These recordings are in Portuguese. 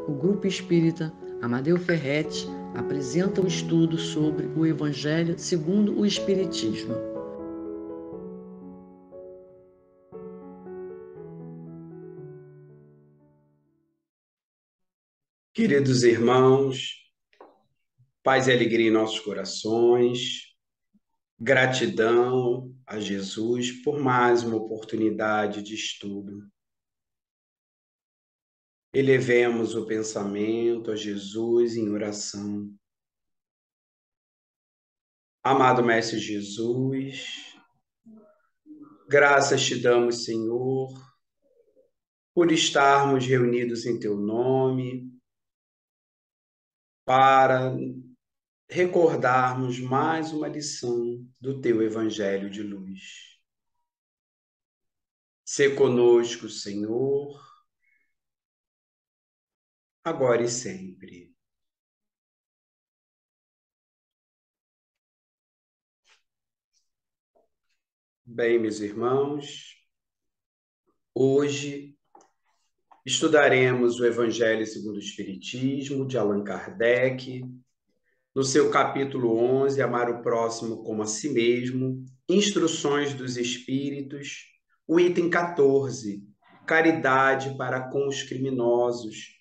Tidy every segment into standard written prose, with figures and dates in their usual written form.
o Grupo Espírita Amadeu Ferretti apresenta um estudo sobre o Evangelho segundo o Espiritismo. Queridos irmãos, paz e alegria em nossos corações, gratidão a Jesus por mais uma oportunidade de estudo. Elevemos o pensamento a Jesus em oração. Amado Mestre Jesus, graças te damos, Senhor, por estarmos reunidos em teu nome, para recordarmos mais uma lição do teu Evangelho de luz. Sê conosco, Senhor, agora e sempre. Bem, meus irmãos, hoje estudaremos o Evangelho segundo o Espiritismo, de Allan Kardec, no seu capítulo 11, Amar o Próximo como a Si Mesmo, Instruções dos Espíritos, o item 14, Caridade para com os criminosos.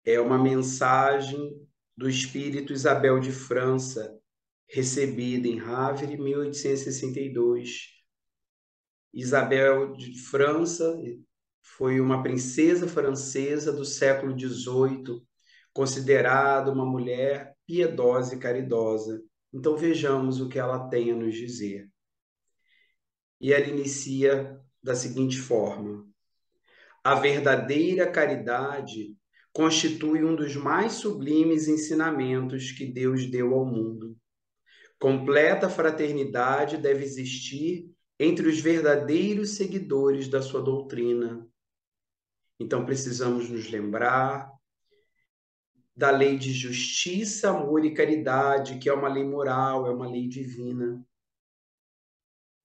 É uma mensagem do Espírito Isabel de França, recebida em Havre, 1862. Isabel de França foi uma princesa francesa do século XVIII, considerada uma mulher piedosa e caridosa. Então vejamos o que ela tem a nos dizer. E ela inicia da seguinte forma: a verdadeira caridade constitui um dos mais sublimes ensinamentos que Deus deu ao mundo. Completa fraternidade deve existir entre os verdadeiros seguidores da sua doutrina. Então precisamos nos lembrar da lei de justiça, amor e caridade, que é uma lei moral, é uma lei divina.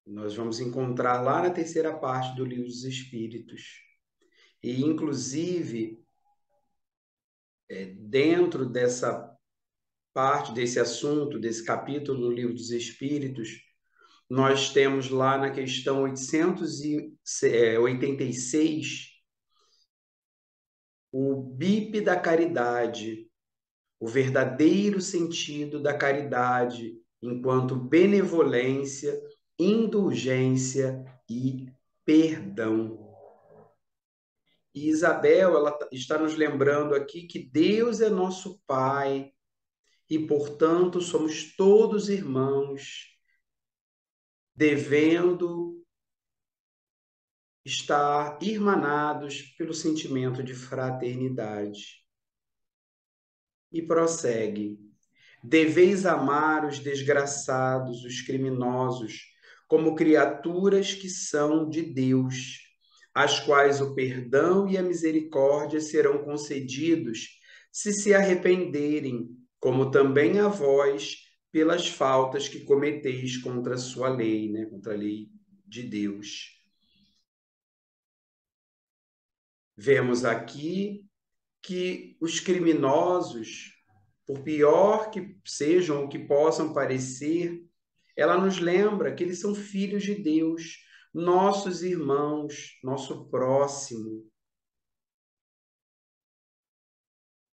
Nós vamos encontrar lá na terceira parte do Livro dos Espíritos. E, inclusive, dentro dessa parte, desse assunto, desse capítulo no Livro dos Espíritos, nós temos lá na questão 886 o BIP da caridade, o verdadeiro sentido da caridade enquanto benevolência, indulgência e perdão. E Isabel, ela está nos lembrando aqui que Deus é nosso Pai e, portanto, somos todos irmãos, devendo estar irmanados pelo sentimento de fraternidade. E prossegue: deveis amar os desgraçados, os criminosos, como criaturas que são de Deus, às quais o perdão e a misericórdia serão concedidos se arrependerem, como também a vós, pelas faltas que cometeis contra a sua lei, né? Contra a lei de Deus. Vemos aqui que os criminosos, por pior que sejam ou que possam parecer, ela nos lembra que eles são filhos de Deus, nossos irmãos, nosso próximo,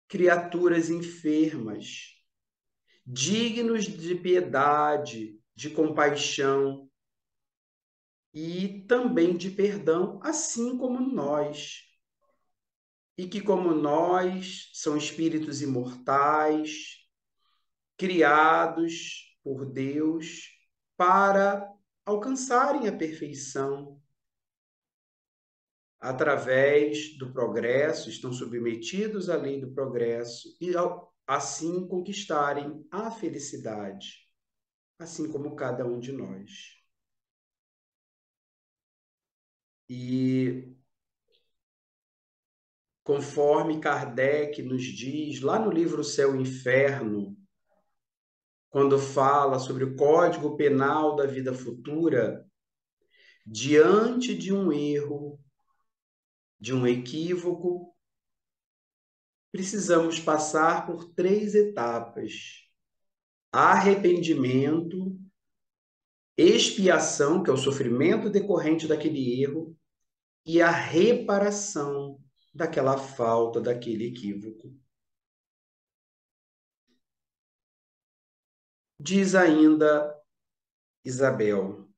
criaturas enfermas, dignos de piedade, de compaixão e também de perdão, assim como nós. E que, como nós, são espíritos imortais, criados por Deus para alcançarem a perfeição através do progresso, estão submetidos à lei do progresso e assim conquistarem a felicidade, assim como cada um de nós. E conforme Kardec nos diz, lá no livro Céu e Inferno, quando fala sobre o Código Penal da vida futura, diante de um erro, de um equívoco, precisamos passar por 3 etapas: arrependimento, expiação, que é o sofrimento decorrente daquele erro, e a reparação daquela falta, daquele equívoco. Diz ainda Isabel: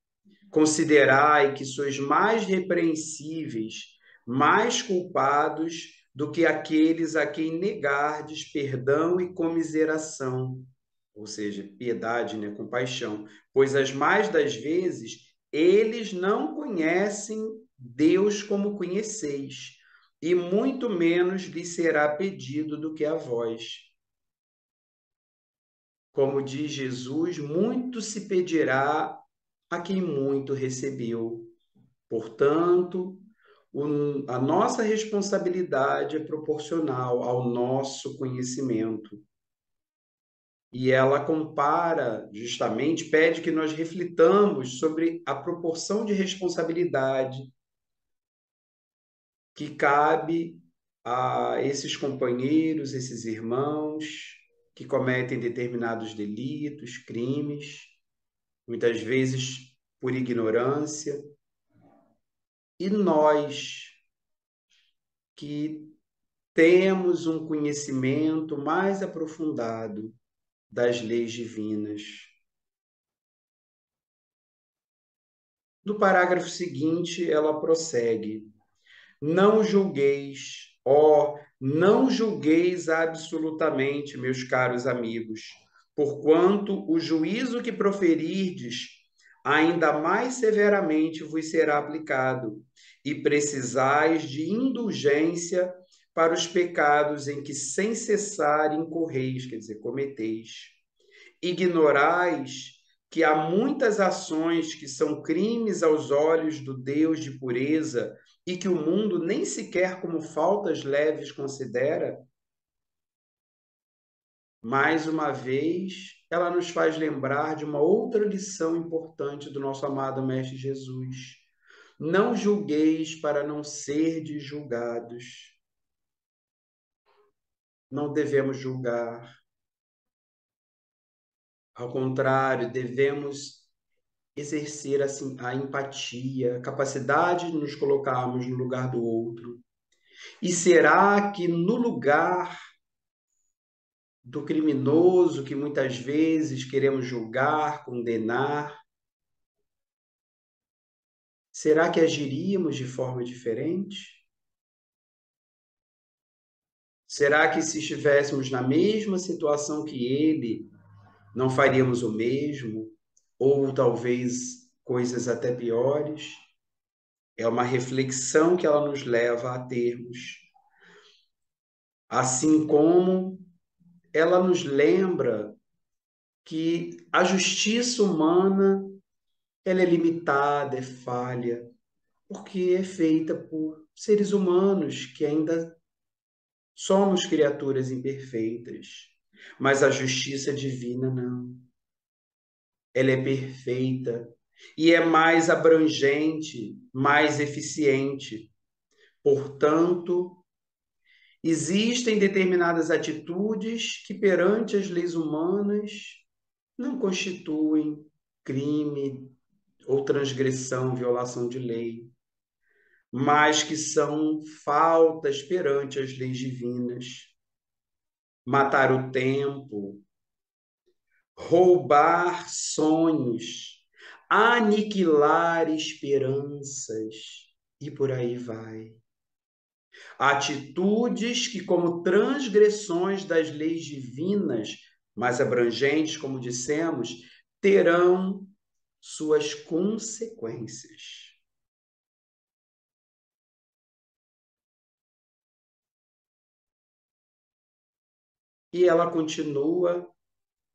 considerai que sois mais repreensíveis, mais culpados do que aqueles a quem negardes perdão e comiseração, ou seja, piedade, né, compaixão, pois as mais das vezes eles não conhecem Deus como conheceis, e muito menos lhes será pedido do que a vós. Como diz Jesus, muito se pedirá a quem muito recebeu. Portanto, a nossa responsabilidade é proporcional ao nosso conhecimento. E ela compara, justamente, pede que nós reflitamos sobre a proporção de responsabilidade que cabe a esses companheiros, esses irmãos que cometem determinados delitos, crimes, muitas vezes por ignorância, e nós que temos um conhecimento mais aprofundado das leis divinas. No parágrafo seguinte, ela prossegue: não julgueis, ó, não julgueis absolutamente, meus caros amigos, porquanto o juízo que proferirdes ainda mais severamente vos será aplicado, e precisais de indulgência para os pecados em que sem cessar incorreis, quer dizer, cometeis. Ignorais que há muitas ações que são crimes aos olhos do Deus de pureza e que o mundo nem sequer como faltas leves considera? Mais uma vez, ela nos faz lembrar de uma outra lição importante do nosso amado Mestre Jesus. Não julgueis para não serdes julgados. Não devemos julgar. Ao contrário, devemos exercer assim a empatia, a capacidade de nos colocarmos no lugar do outro. E será que no lugar do criminoso que muitas vezes queremos julgar, condenar, será que agiríamos de forma diferente? Será que se estivéssemos na mesma situação que ele, não faríamos o mesmo? Ou talvez coisas até piores? É uma reflexão que ela nos leva a termos. Assim como ela nos lembra que a justiça humana ela é limitada, é falha, porque é feita por seres humanos que ainda somos criaturas imperfeitas. Mas a justiça divina não. Ela é perfeita e é mais abrangente, mais eficiente. Portanto, existem determinadas atitudes que, perante as leis humanas, não constituem crime ou transgressão, violação de lei, mas que são faltas perante as leis divinas. Matar o tempo, roubar sonhos, aniquilar esperanças e por aí vai. Atitudes que, como transgressões das leis divinas, mais abrangentes, como dissemos, terão suas consequências. E ela continua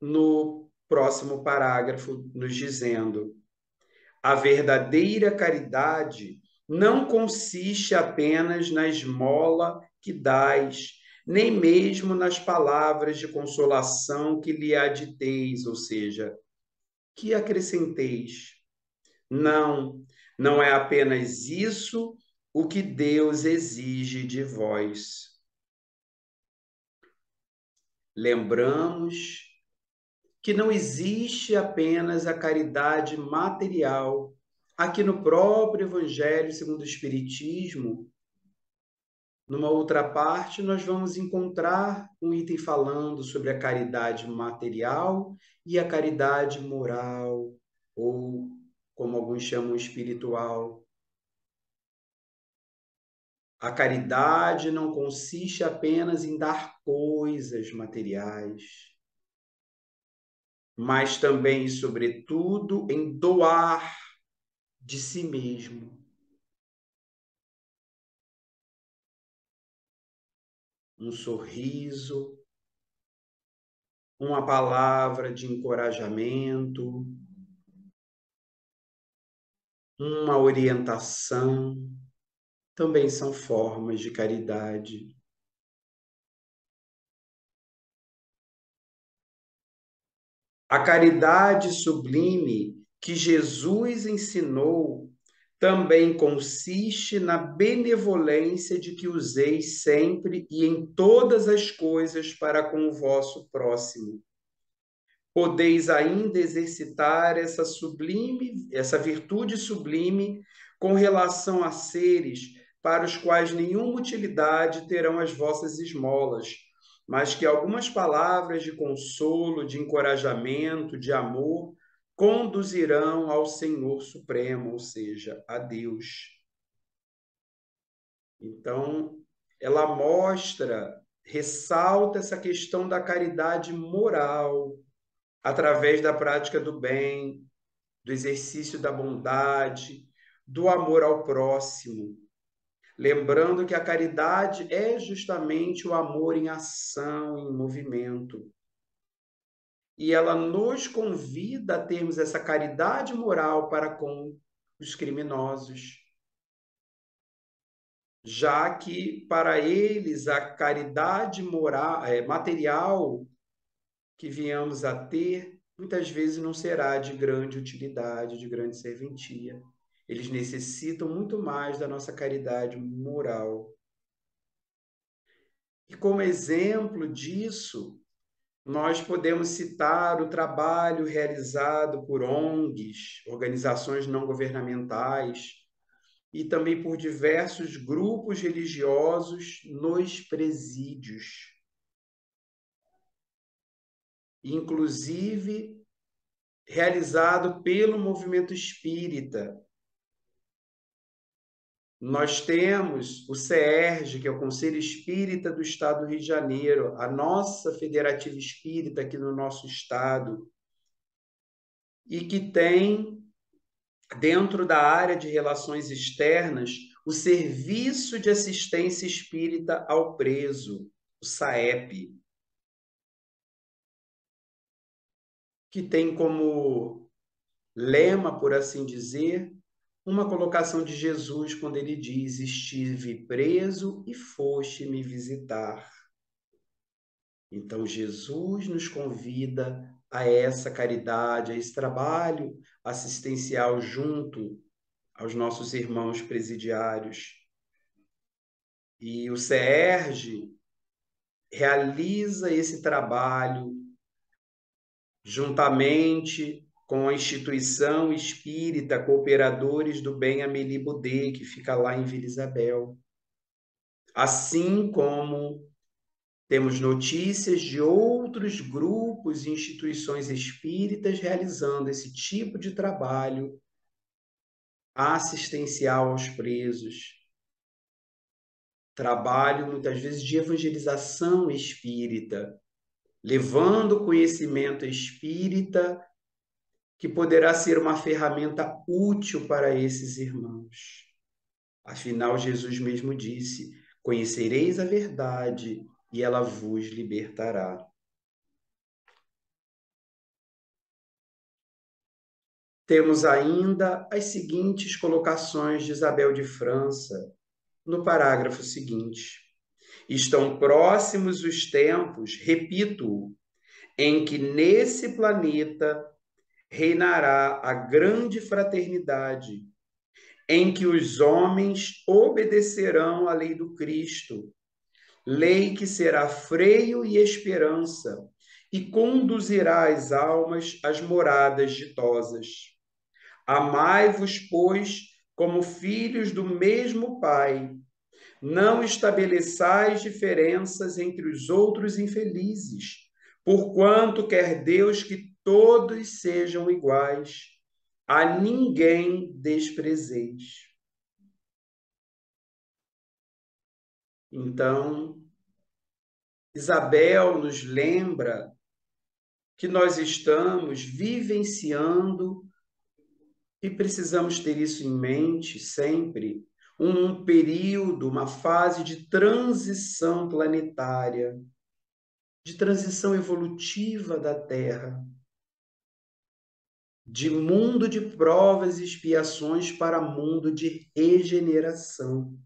no próximo parágrafo, nos dizendo: a verdadeira caridade não consiste apenas na esmola que dais, nem mesmo nas palavras de consolação que lhe aditeis, ou seja, que acrescenteis. Não, não é apenas isso o que Deus exige de vós. lembramos que não existe apenas a caridade material. Aqui no próprio Evangelho segundo o Espiritismo, numa outra parte, nós vamos encontrar um item falando sobre a caridade material e a caridade moral, ou como alguns chamam, espiritual. A caridade não consiste apenas em dar coisas materiais, mas também, e sobretudo, em doar de si mesmo. Um sorriso, uma palavra de encorajamento, uma orientação, também são formas de caridade. A caridade sublime que Jesus ensinou também consiste na benevolência de que useis sempre e em todas as coisas para com o vosso próximo. Podeis ainda exercitar essa virtude sublime com relação a seres para os quais nenhuma utilidade terão as vossas esmolas, mas que algumas palavras de consolo, de encorajamento, de amor, conduzirão ao Senhor Supremo, ou seja, a Deus. Então, ela mostra, ressalta essa questão da caridade moral, através da prática do bem, do exercício da bondade, do amor ao próximo. Lembrando que a caridade é justamente o amor em ação, em movimento. E ela nos convida a termos essa caridade moral para com os criminosos, já que para eles a caridade moral, material que viemos a ter, muitas vezes não será de grande utilidade, de grande serventia. Eles necessitam muito mais da nossa caridade moral. E como exemplo disso, nós podemos citar o trabalho realizado por ONGs, organizações não governamentais, e também por diversos grupos religiosos nos presídios. Inclusive, realizado pelo movimento espírita. Nós temos o CERJ, que é o Conselho Espírita do Estado do Rio de Janeiro, a nossa federativa espírita aqui no nosso estado, e que tem, dentro da área de relações externas, o Serviço de Assistência Espírita ao Preso, o SAEP, que tem como lema, por assim dizer, uma colocação de Jesus quando ele diz: estive preso e foste me visitar. Então, Jesus nos convida a essa caridade, a esse trabalho assistencial junto aos nossos irmãos presidiários. E o CERJ realiza esse trabalho juntamente com a instituição espírita Cooperadores do Bem Amélie Boudet, que fica lá em Vila Isabel. Assim como temos notícias de outros grupos e instituições espíritas realizando esse tipo de trabalho assistencial aos presos. Trabalho, muitas vezes, de evangelização espírita, levando conhecimento espírita que poderá ser uma ferramenta útil para esses irmãos. Afinal, Jesus mesmo disse: conhecereis a verdade e ela vos libertará. Temos ainda as seguintes colocações de Isabel de França, no parágrafo seguinte. Estão próximos os tempos, repito, em que nesse planeta reinará a grande fraternidade, em que os homens obedecerão à lei do Cristo, lei que será freio e esperança, e conduzirá as almas às moradas ditosas. Amai-vos, pois, como filhos do mesmo Pai. Não estabeleçais diferenças entre os outros infelizes, porquanto quer Deus que todos sejam iguais. A ninguém desprezeis. Então, Isabel nos lembra que nós estamos vivenciando e precisamos ter isso em mente sempre, um período, uma fase de transição planetária, de transição evolutiva da Terra, de mundo de provas e expiações para mundo de regeneração.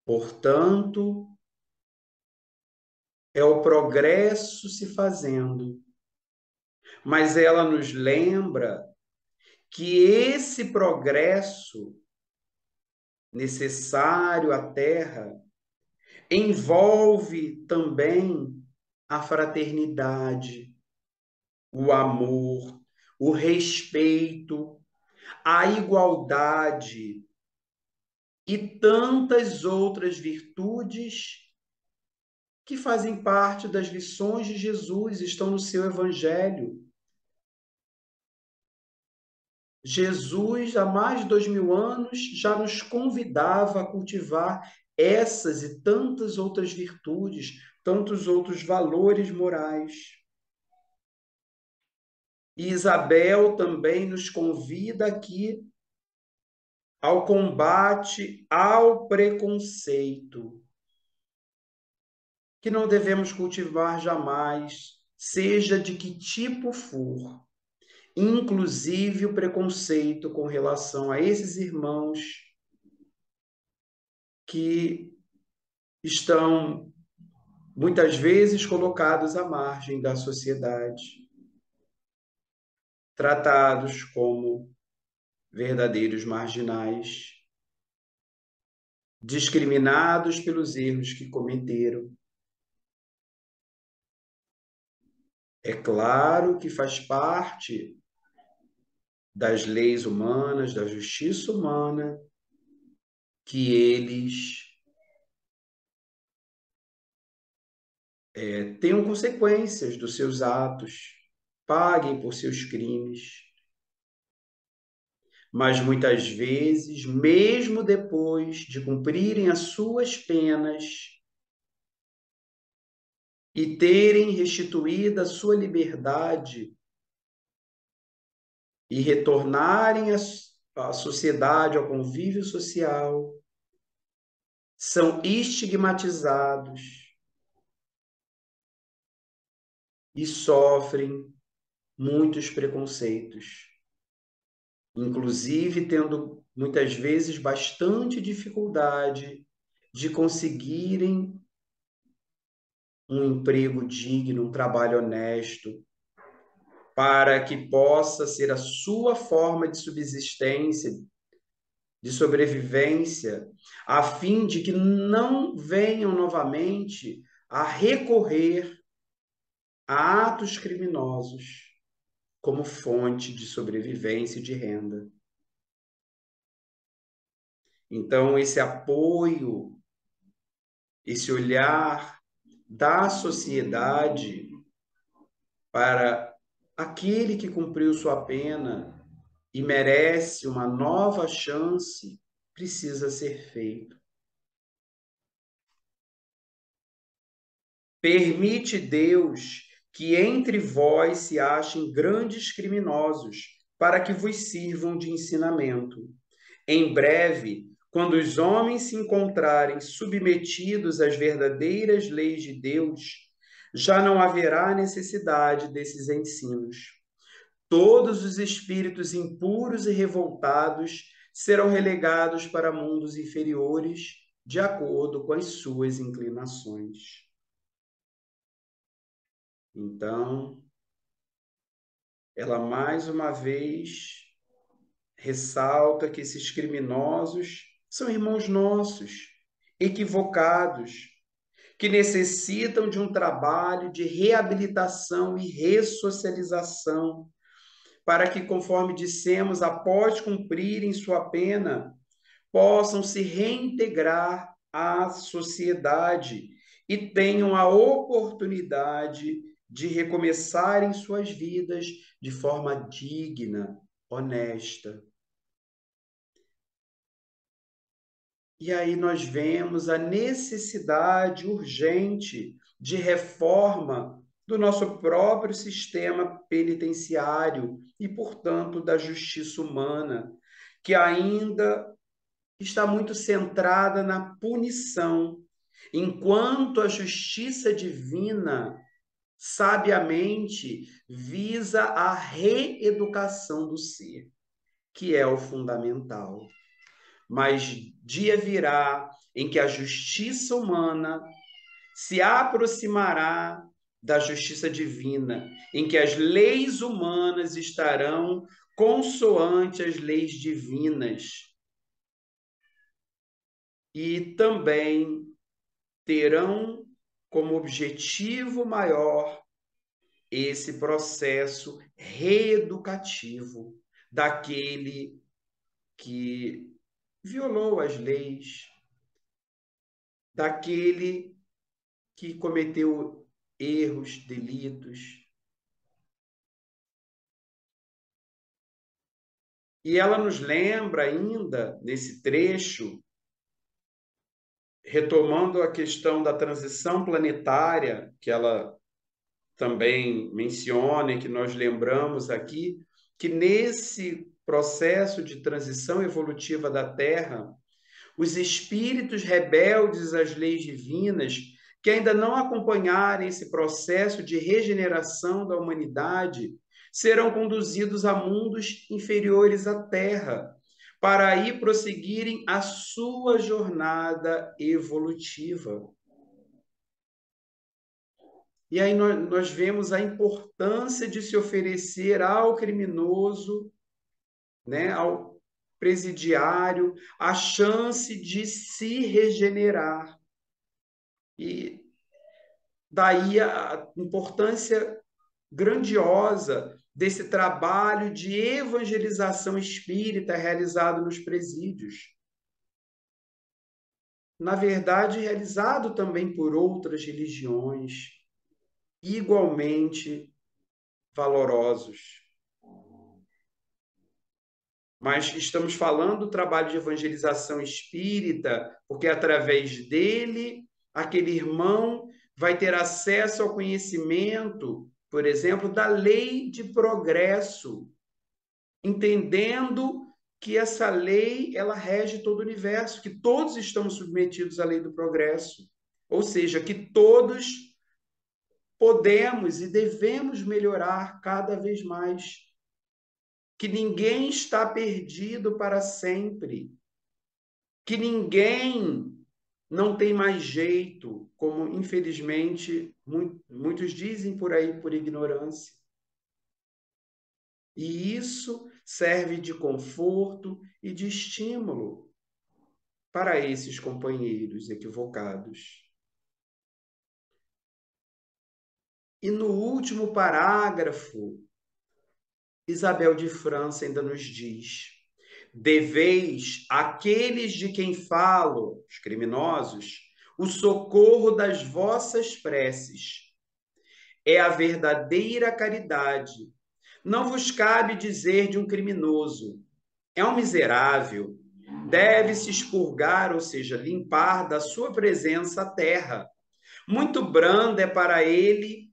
Portanto, é o progresso se fazendo, mas ela nos lembra que esse progresso necessário à Terra envolve também a fraternidade, o amor, o respeito, a igualdade e tantas outras virtudes que fazem parte das lições de Jesus, estão no seu Evangelho. Jesus, há mais de 2000 anos, já nos convidava a cultivar essas e tantas outras virtudes, tantos outros valores morais. E Isabel também nos convida aqui ao combate ao preconceito, que não devemos cultivar jamais, seja de que tipo for, inclusive o preconceito com relação a esses irmãos que estão muitas vezes colocados à margem da sociedade, tratados como verdadeiros marginais, discriminados pelos erros que cometeram. É claro que faz parte das leis humanas, da justiça humana, que eles tenham consequências dos seus atos, paguem por seus crimes. Mas muitas vezes, mesmo depois de cumprirem as suas penas e terem restituído a sua liberdade e retornarem à sociedade, ao convívio social, são estigmatizados e sofrem muitos preconceitos, inclusive tendo muitas vezes bastante dificuldade de conseguirem um emprego digno, um trabalho honesto, para que possa ser a sua forma de subsistência, de sobrevivência, a fim de que não venham novamente a recorrer a atos criminosos como fonte de sobrevivência e de renda. Então, esse apoio, esse olhar da sociedade para aquele que cumpriu sua pena e merece uma nova chance, precisa ser feito. Permite Deus que entre vós se achem grandes criminosos, para que vos sirvam de ensinamento. Em breve, quando os homens se encontrarem submetidos às verdadeiras leis de Deus, já não haverá necessidade desses ensinos. Todos os espíritos impuros e revoltados serão relegados para mundos inferiores, de acordo com as suas inclinações. Então, ela mais uma vez ressalta que esses criminosos são irmãos nossos equivocados, que necessitam de um trabalho de reabilitação e ressocialização, para que, conforme dissemos, após cumprirem sua pena, possam se reintegrar à sociedade e tenham a oportunidade de recomeçarem suas vidas de forma digna, honesta. E aí nós vemos a necessidade urgente de reforma do nosso próprio sistema penitenciário e, portanto, da justiça humana, que ainda está muito centrada na punição, enquanto a justiça divina, sabiamente, visa a reeducação do ser, que é o fundamental. Mas dia virá em que a justiça humana se aproximará da justiça divina, em que as leis humanas estarão consoante as leis divinas e também terão como objetivo maior esse processo reeducativo daquele que violou as leis, daquele que cometeu erros, delitos. E ela nos lembra ainda, nesse trecho, retomando a questão da transição planetária, que ela também menciona e que nós lembramos aqui, que nesse processo de transição evolutiva da Terra, os espíritos rebeldes às leis divinas, que ainda não acompanharem esse processo de regeneração da humanidade, serão conduzidos a mundos inferiores à Terra, para aí prosseguirem a sua jornada evolutiva. E aí nós vemos a importância de se oferecer ao criminoso, né, ao presidiário, a chance de se regenerar. E daí a importância grandiosa desse trabalho de evangelização espírita realizado nos presídios. Na verdade, realizado também por outras religiões, igualmente valorosos. Mas estamos falando do trabalho de evangelização espírita, porque através dele, aquele irmão vai ter acesso ao conhecimento, por exemplo, da lei de progresso, entendendo que essa lei ela rege todo o universo, que todos estamos submetidos à lei do progresso, ou seja, que todos podemos e devemos melhorar cada vez mais, que ninguém está perdido para sempre, que ninguém não tem mais jeito, como infelizmente muitos dizem por aí por ignorância. E isso serve de conforto e de estímulo para esses companheiros equivocados. E no último parágrafo, Isabel de França ainda nos diz: deveis àqueles de quem falo, os criminosos, o socorro das vossas preces. É a verdadeira caridade. Não vos cabe dizer de um criminoso: é um miserável, deve-se expurgar, ou seja, limpar da sua presença a terra. Muito branda é para ele,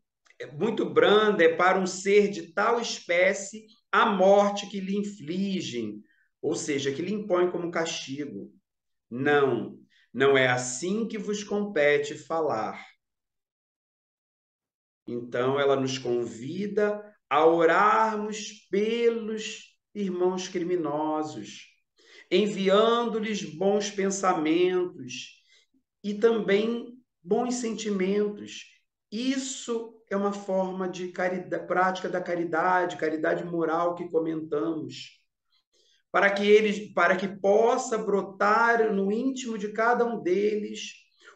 muito branda é para um ser de tal espécie a morte que lhe infligem, ou seja, que lhe impõem como castigo. Não, não é assim que vos compete falar. Então, ela nos convida a orarmos pelos irmãos criminosos, enviando-lhes bons pensamentos e também bons sentimentos. Isso é uma forma de caridade, prática da caridade, caridade moral que comentamos. para que possa brotar no íntimo de cada um deles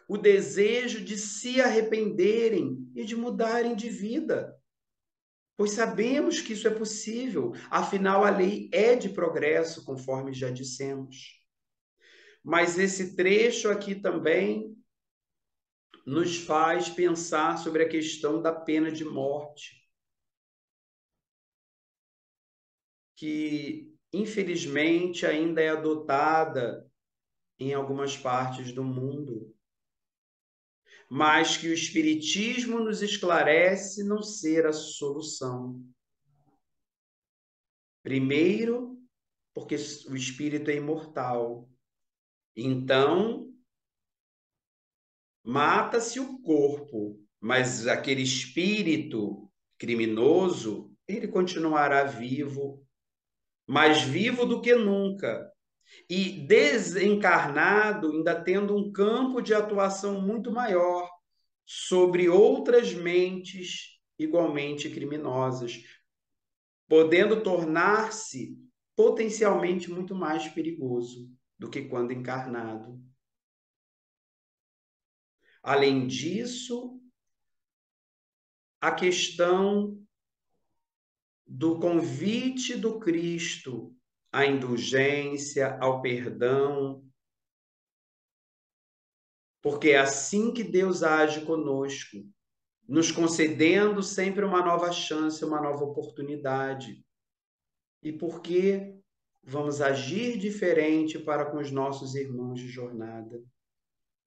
o desejo de se arrependerem e de mudarem de vida. Pois sabemos que isso é possível, afinal a lei é de progresso, conforme já dissemos. Mas esse trecho aqui também nos faz pensar sobre a questão da pena de morte, que infelizmente ainda é adotada em algumas partes do mundo, mas que o Espiritismo nos esclarece não ser a solução. Primeiro, porque o espírito é imortal. Então, mata-se o corpo, mas aquele espírito criminoso, ele continuará vivo, mais vivo do que nunca, e desencarnado, ainda tendo um campo de atuação muito maior sobre outras mentes igualmente criminosas, podendo tornar-se potencialmente muito mais perigoso do que quando encarnado. Além disso, a questão do convite do Cristo à indulgência, ao perdão, porque é assim que Deus age conosco, nos concedendo sempre uma nova chance, uma nova oportunidade. E por que vamos agir diferente para com os nossos irmãos de jornada?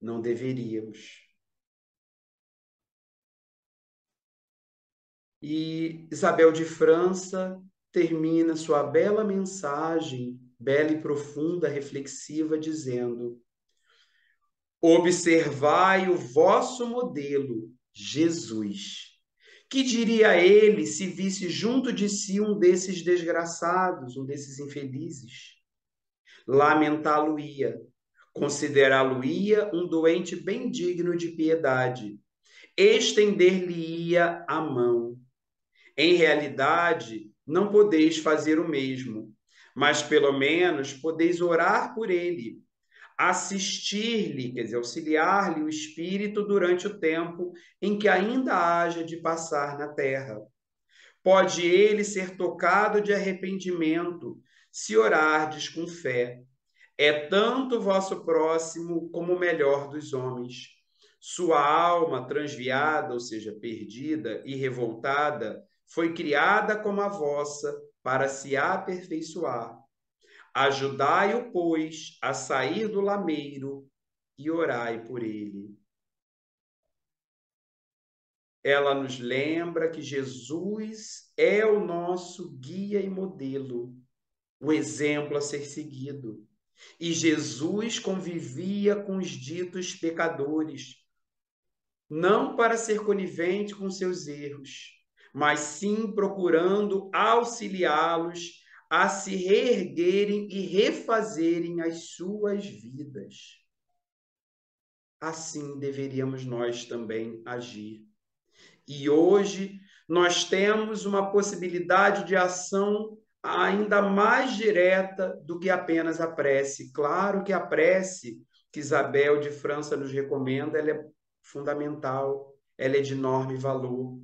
Não deveríamos. E Isabel de França termina sua bela mensagem, bela e profunda, reflexiva, dizendo: observai o vosso modelo, Jesus. Que diria ele se visse junto de si um desses desgraçados, um desses infelizes? Lamentá-lo-ia, considerá-lo-ia um doente bem digno de piedade, estender-lhe-ia a mão. Em realidade, não podeis fazer o mesmo, mas pelo menos podeis orar por ele, assistir-lhe, quer dizer, auxiliar-lhe o espírito durante o tempo em que ainda haja de passar na terra. Pode ele ser tocado de arrependimento, se orardes com fé. É tanto o vosso próximo como o melhor dos homens. Sua alma transviada, ou seja, perdida e revoltada, foi criada como a vossa para se aperfeiçoar. Ajudai-o, pois, a sair do lameiro e orai por ele. Ela nos lembra que Jesus é o nosso guia e modelo, o exemplo a ser seguido. E Jesus convivia com os ditos pecadores, não para ser conivente com seus erros, mas sim procurando auxiliá-los a se reerguerem e refazerem as suas vidas. Assim deveríamos nós também agir. E hoje nós temos uma possibilidade de ação ainda mais direta do que apenas a prece. Claro que a prece que Isabel de França nos recomenda, ela é fundamental, ela é de enorme valor.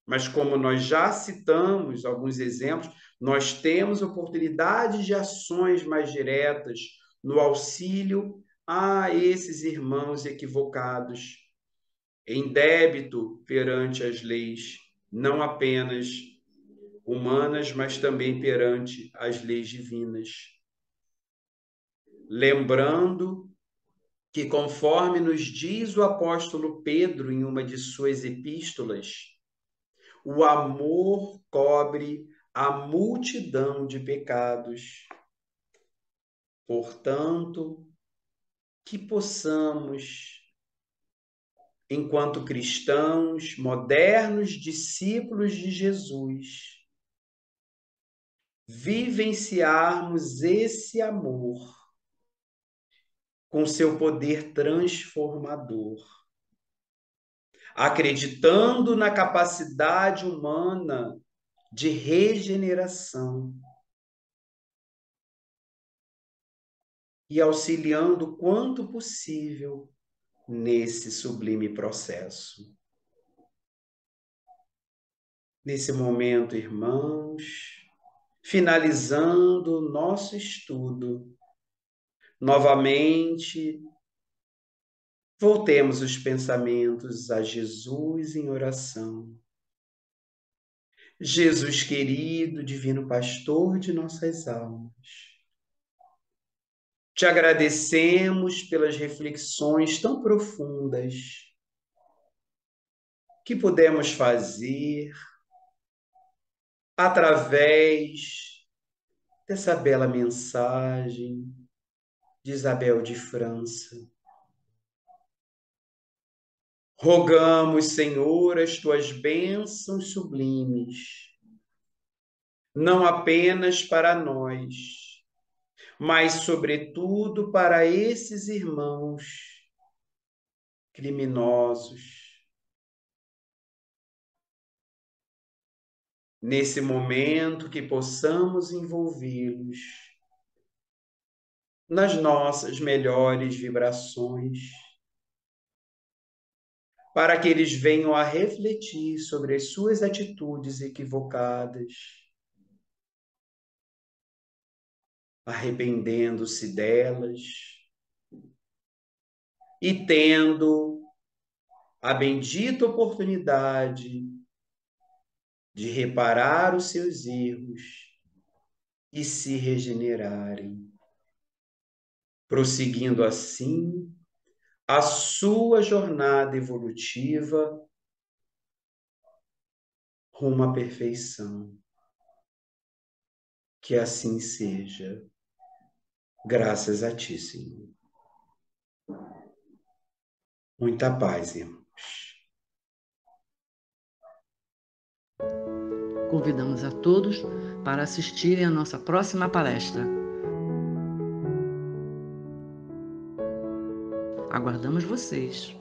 Mas como nós já citamos alguns exemplos, nós temos oportunidades de ações mais diretas no auxílio a esses irmãos equivocados, em débito perante as leis, não apenas humanas, mas também perante as leis divinas. Lembrando que, conforme nos diz o apóstolo Pedro em uma de suas epístolas, o amor cobre a multidão de pecados. Portanto, que possamos, enquanto cristãos, modernos discípulos de Jesus, vivenciarmos esse amor com seu poder transformador, acreditando na capacidade humana de regeneração, e auxiliando o quanto possível nesse sublime processo. Nesse momento, irmãos, finalizando o nosso estudo, novamente, voltemos os pensamentos a Jesus em oração. Jesus querido, divino pastor de nossas almas, te agradecemos pelas reflexões tão profundas que pudemos fazer através dessa bela mensagem de Isabel de França. Rogamos, Senhor, as tuas bênçãos sublimes, não apenas para nós, mas, sobretudo, para esses irmãos criminosos. Nesse momento, que possamos envolvê-los nas nossas melhores vibrações, para que eles venham a refletir sobre as suas atitudes equivocadas, arrependendo-se delas e tendo a bendita oportunidade de reparar os seus erros e se regenerarem, prosseguindo assim a sua jornada evolutiva rumo à perfeição. Que assim seja. Graças a ti, Senhor. Muita paz, irmãos. Convidamos a todos para assistirem à nossa próxima palestra. Aguardamos vocês!